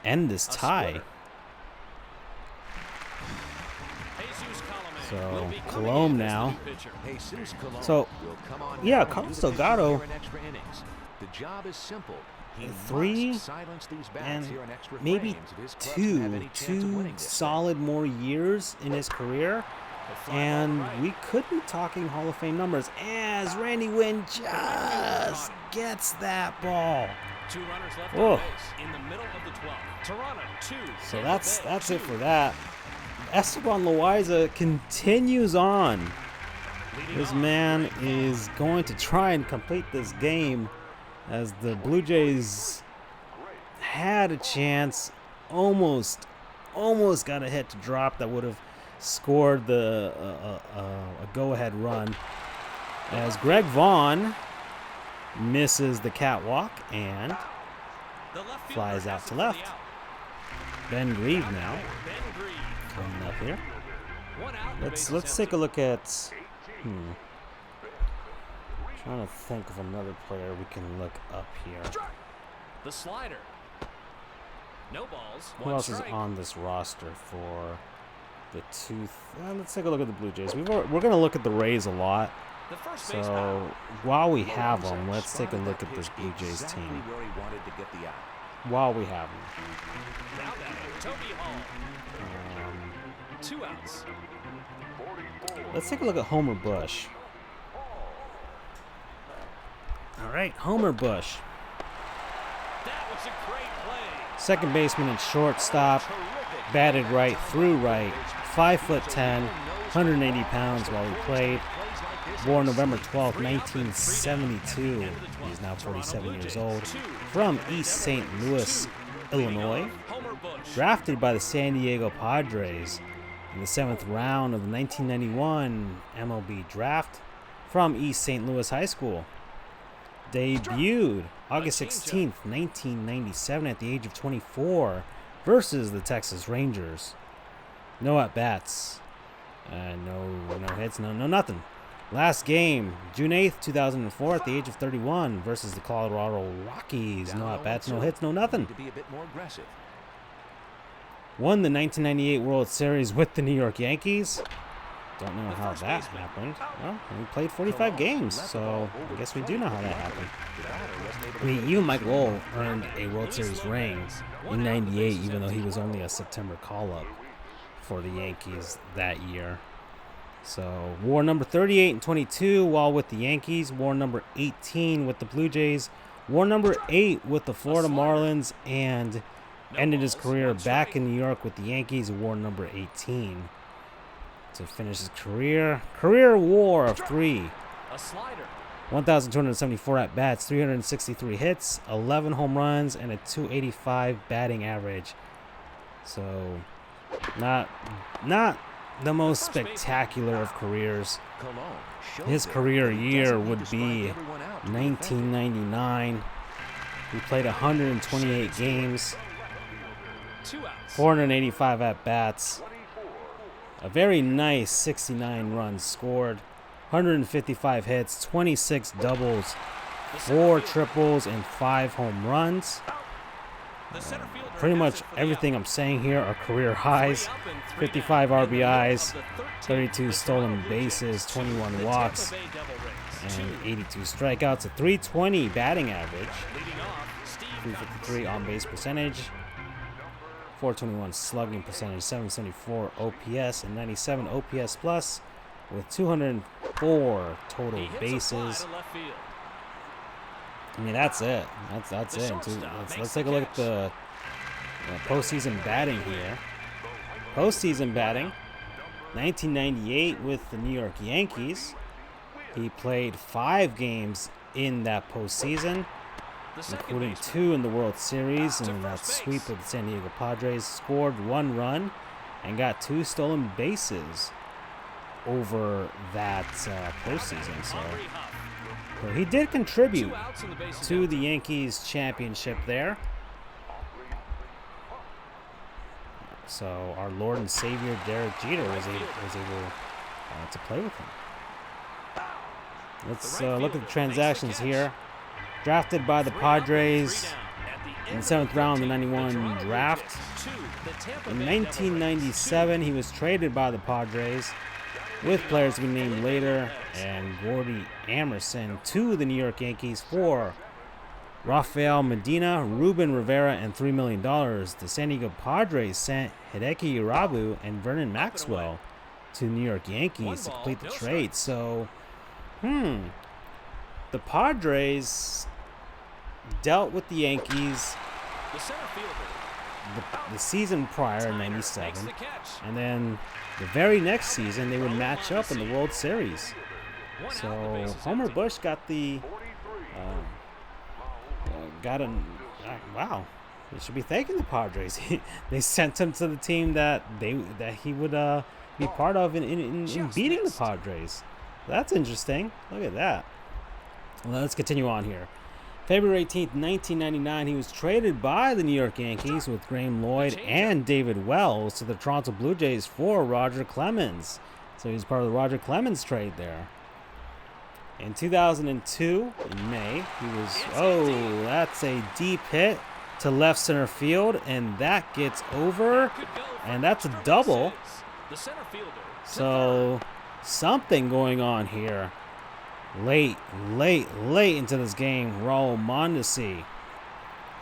end this tie. So Colomb now. So yeah, Carlos Delgado. 3 and maybe two solid more years in his career, and we could be talking Hall of Fame numbers as Randy Wynn just gets that ball. 2 runners left on base in the middle of the 12th. Toronto 2. So that's it for that. Esteban Loaiza continues on. This man is going to try and complete this game as the Blue Jays had a chance, almost got a hit to drop that would have scored the a go-ahead run, as Greg Vaughn misses the catwalk and flies out to left. Ben Grieve now coming up here. Let's take a look at trying to think of another player we can look up here. The slider. No balls. Who else is on this roster for the let's take a look at the Blue Jays. We're going to look at the Rays a lot. So while we have them, let's take a look at this Blue Jays team. While we have them. 2 outs. Let's take a look at Homer Bush. All right, Homer Bush. That was a great play. Second baseman and shortstop. Batted right, threw right. 5'10", 180 pounds while he played. Born November 12, 1972. He's now 47 years old. From East St. Louis, Illinois. Drafted by the San Diego Padres in the 7th round of the 1991 MLB draft from East St. Louis High School. Debuted August 16th, 1997 at the age of 24 versus the Texas Rangers. No at-bats. No hits, no nothing. Last game, June 8th, 2004 at the age of 31 versus the Colorado Rockies. No at-bats, no hits, no nothing. Won the 1998 World Series with the New York Yankees. Don't know how that happened. Well, we played 45 games, so I guess we do know how that happened. I mean, even Mike Lowell earned a World Series ring in '98, even though he was only a September call-up for the Yankees that year. So, wore number 38 and 22 while with the Yankees. Wore number 18 with the Blue Jays. Wore number 8 with the Florida Marlins, and ended his career back in New York with the Yankees. Wore number 18 to finish his career. Career WAR of 3. 1,274 at-bats, 363 hits, 11 home runs, and a .285 batting average. So, not the most spectacular of careers. His career year would be 1999. He played 128 games, 485 at-bats, a very nice 69 runs scored, 155 hits, 26 doubles, 4 triples, and 5 home runs. Pretty much everything I'm saying here are career highs. 55 RBIs, 32 stolen bases, 21 walks, and 82 strikeouts, a .320 batting average, 353 on-base percentage, 421 slugging percentage, 774 OPS, and 97 OPS plus, with 204 total bases. I mean, that's it. That's it. Let's take a look at the postseason batting here. Postseason batting, 1998 with the New York Yankees. He played 5 games in that postseason, including 2 in the World Series and in that sweep of the San Diego Padres. Scored 1 run and got 2 stolen bases over that postseason. So he did contribute to the Yankees championship there. So our Lord and Savior Derek Jeter was able to play with him. Let's look at the transactions here. Drafted by the Padres in the 7th round of the 91 draft. In 1997, he was traded by the Padres with players to be named later and Gordy Emerson to the New York Yankees for Rafael Medina, Ruben Rivera, and $3 million. The San Diego Padres sent Hideki Irabu and Vernon Maxwell to the New York Yankees to complete the trade. So, the Padres dealt with the Yankees the season prior in '97, and then the very next season they would match up in the World Series. So Homer Bush got the wow. They should be thanking the Padres. They sent him to the team that he would be part of in beating the Padres. That's interesting. Look at that. Well, let's continue on here. February 18th, 1999, he was traded by the New York Yankees with Graham Lloyd and David Wells to the Toronto Blue Jays for Roger Clemens. So he was part of the Roger Clemens trade there. In 2002, in May, he was, that's a deep hit to left center field, and that gets over, and that's a double. So something going on here. Late into this game, Raul Mondesi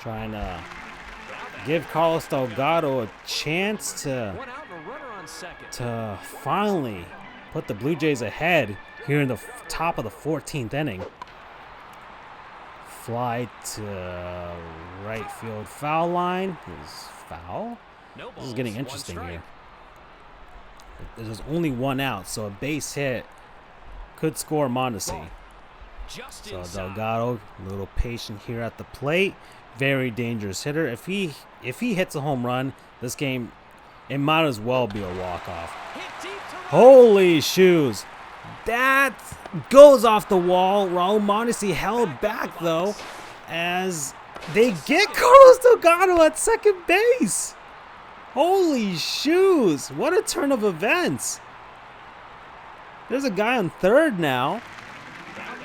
trying to give Carlos Delgado a chance to finally put the Blue Jays ahead here in the top of the 14th inning. fly to right field foul line. Is foul? No This is balls, getting one interesting strike. here. There's only one out, so a base hit could score Mondesi. Just So inside. Delgado, a little patient here at the plate. Very dangerous hitter. If he hits a home run, this game, it might as well be a walk-off. Hit deep to right. Holy shoes. That goes off the wall. Raul Mondesi held back, though, as they get Carlos Delgado at second base. Holy shoes. What a turn of events. There's a guy on third now.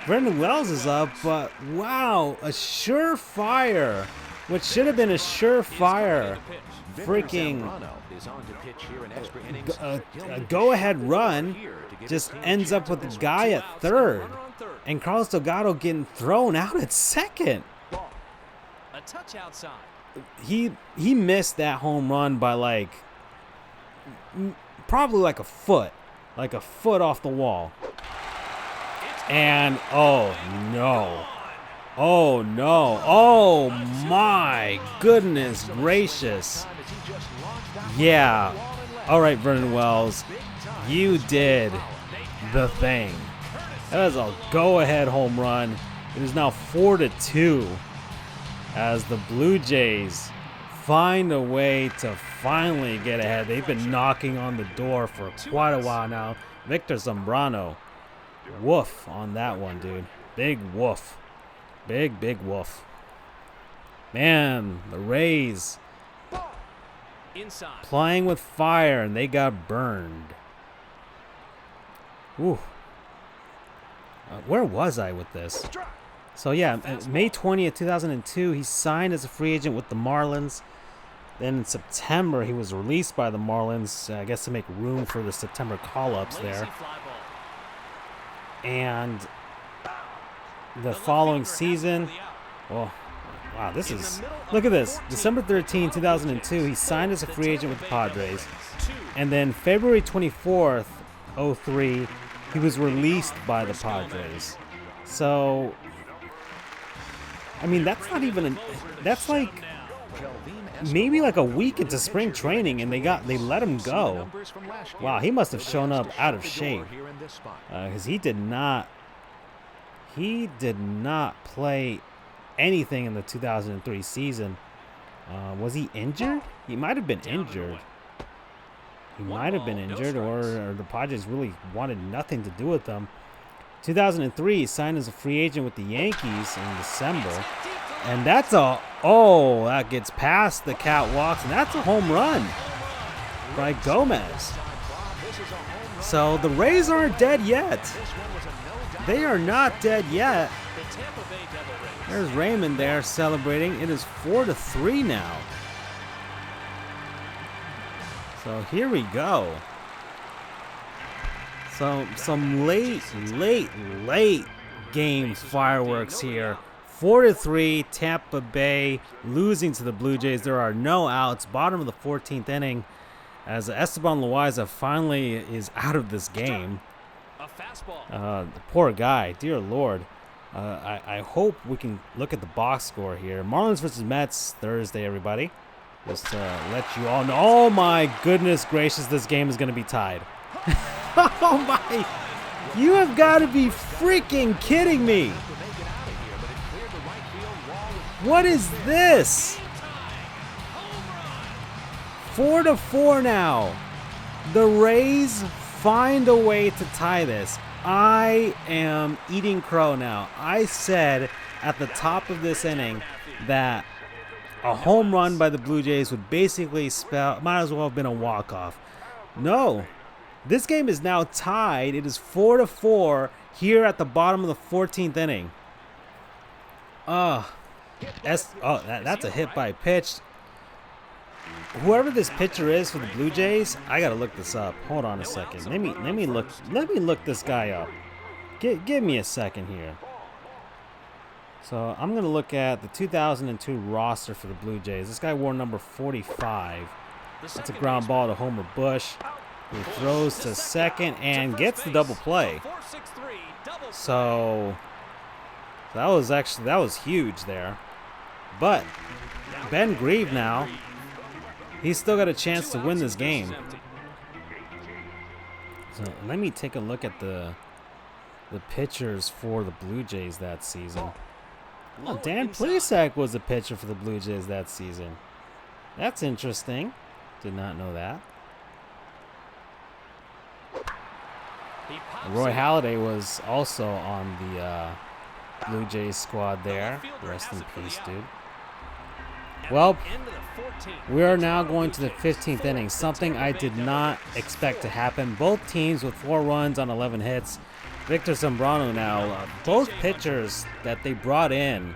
Brendan Wells is up, but wow, a surefire, which should have been a surefire freaking a go-ahead run, just ends up with the guy at third, and Carlos Delgado getting thrown out at second. A touch outside. He missed that home run by like probably like a foot off the wall. And oh no, oh my goodness gracious. Yeah, all right, Vernon Wells, you did the thing. That is a go-ahead home run. It is now 4-2 as the Blue Jays find a way to finally get ahead. They've been knocking on the door for quite a while now. Victor Zambrano, woof on that one, dude. Big woof. Big woof. Man, the Rays Inside. playing with fire, and they got burned. Ooh. Where was I with this? So, yeah, May 20th, 2002, he signed as a free agent with the Marlins. Then in September, he was released by the Marlins, I guess to make room for the September call-ups there. And the following season, well, wow, this is, look at this. December 13, 2002, he signed as a free agent with the Padres. And then February 24th, 03, he was released by the Padres. So, I mean, that's not even, that's like maybe like a week into spring training, and they let him go. Wow, he must have shown up out of shape, because he did not play anything in the 2003 season. Was he injured? He might have been injured. He might have been injured, or the Padres really wanted nothing to do with him. 2003, he signed as a free agent with the Yankees in December. And that's that gets past the catwalks, and that's a home run by Gomez. So the Rays aren't dead yet. They are not dead yet. There's Raymond there celebrating. It is 4-3 now. So here we go. So some late game fireworks here. 4-3, Tampa Bay losing to the Blue Jays. There are no outs. Bottom of the 14th inning, as Esteban Loaiza finally is out of this game. The poor guy, dear Lord. I hope we can look at the box score here. Marlins versus Mets Thursday, everybody. Just to let you all know. Oh my goodness gracious, this game is going to be tied. Oh my! You have got to be freaking kidding me! What is this? 4-4 now. The Rays find a way to tie this. I am eating crow now. I said at the top of this inning that a home run by the Blue Jays would basically might as well have been a walk-off. No. This game is now tied. It is 4-4 here at the bottom of the 14th inning. That's a hit by pitch. Whoever this pitcher is for the Blue Jays, I gotta look this up. Hold on a second. Let me look this guy up. Give me a second here. So I'm gonna look at the 2002 roster for the Blue Jays. This guy wore number 45. That's a ground ball to Homer Bush, who throws to second and gets the double play. So That was huge there. But Ben Grieve now, he's still got a chance to win this game. So let me take a look at the pitchers for the Blue Jays that season. Oh, Dan Plesac was a pitcher for the Blue Jays that season. That's interesting. Did not know that. Roy Halladay was also on the Blue Jays squad there. Rest in peace, dude. Well, we are now going to the 15th inning, something I did not expect to happen. Both teams with 4 runs on 11 hits. Victor Zambrano now, both pitchers that they brought in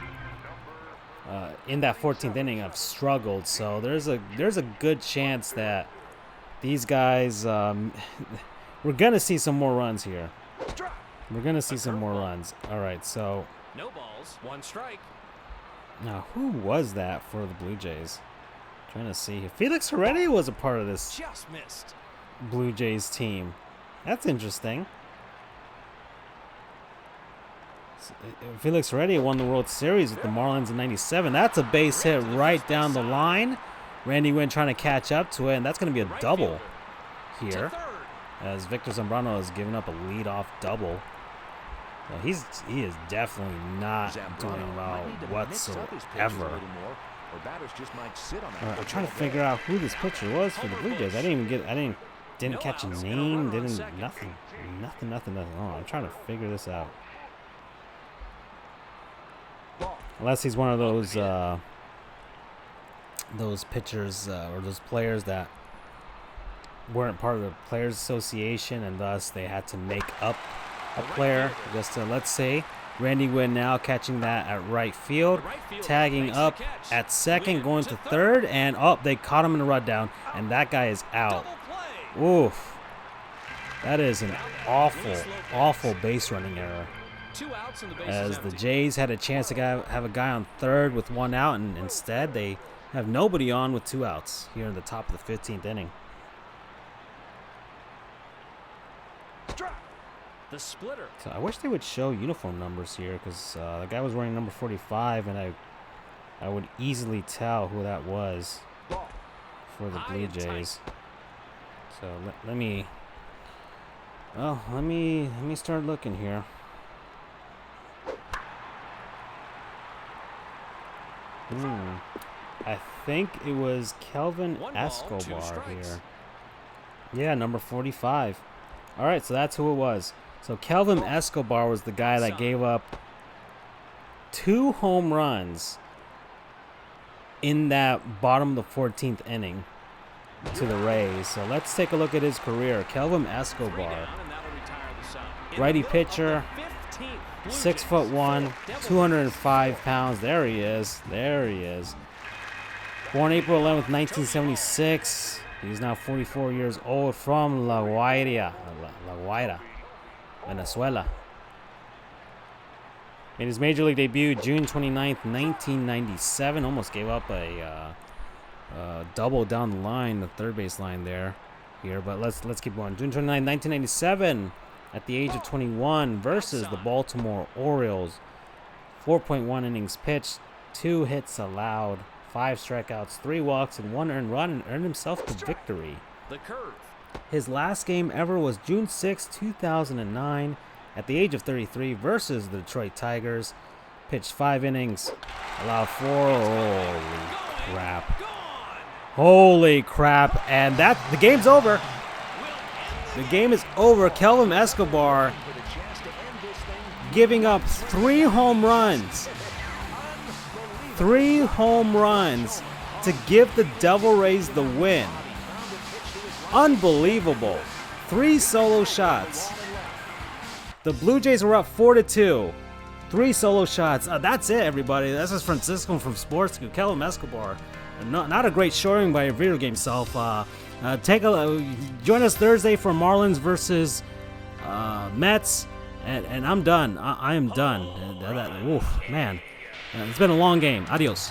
that 14th inning have struggled. So there's a good chance that these guys, we're going to see some more runs here. We're going to see some more runs. All right, so. No balls, 1 strike. Now, who was that for the Blue Jays? Trying to see. Felix Heredia was a part of this Just missed. Blue Jays team. That's interesting. Felix Heredia won the World Series with the Marlins in '97. That's a base hit right down the line. Randy Wynn trying to catch up to it, and that's going to be a double here, as Victor Zambrano has given up a leadoff double. Well, he is definitely not doing well whatsoever. I'm trying to figure out who this pitcher was for the Blue Jays. I didn't catch a name. Nothing. Oh, I'm trying to figure this out. Unless he's one of those pitchers or those players that weren't part of the Players Association, and thus they had to make up a player. Just to, let's say, Randy Wynn now catching that at right field, tagging up at second, going to third, and they caught him in the rundown, and that guy is out. Oof. That is an awful base running error. As the Jays had a chance to have a guy on third with 1 out, and instead they have nobody on with 2 outs here in the top of the 15th inning. The splitter. So I wish they would show uniform numbers here, because the guy was wearing number 45, and I would easily tell who that was for the Blue Jays. So let me start looking here. I think it was Kelvin Escobar here. Yeah, number 45. All right, so that's who it was. So Kelvin Escobar was the guy that gave up 2 home runs in that bottom of the 14th inning to the Rays. So let's take a look at his career. Kelvin Escobar, righty pitcher, 6'1", 205 pounds. There he is. Born April 11th, 1976. He's now 44 years old, from La Guaira, Venezuela. Made his major league debut June 29th, 1997. Almost gave up a double down the line, the third base line here. But let's keep going. June 29th, 1997, at the age of 21, versus the Baltimore Orioles. 4.1 innings pitched, 2 hits allowed, 5 strikeouts, 3 walks, and 1 earned run, and earned himself the victory. His last game ever was June 6, 2009, at the age of 33, versus the Detroit Tigers. Pitched 5 innings, allowed 4. Holy crap! And the game's over. The game is over. Kelvin Escobar giving up 3 home runs. 3 home runs to give the Devil Rays the win. Unbelievable. 3 solo shots. The Blue Jays were up 4-2. 3 solo shots. That's it, everybody. This is Francisco from Sports Goofs. Kelvin Escobar. Not a great showing by your video game self. Join us Thursday for Marlins versus Mets, and I'm done. I am done. Oof, man. It's been a long game. Adios.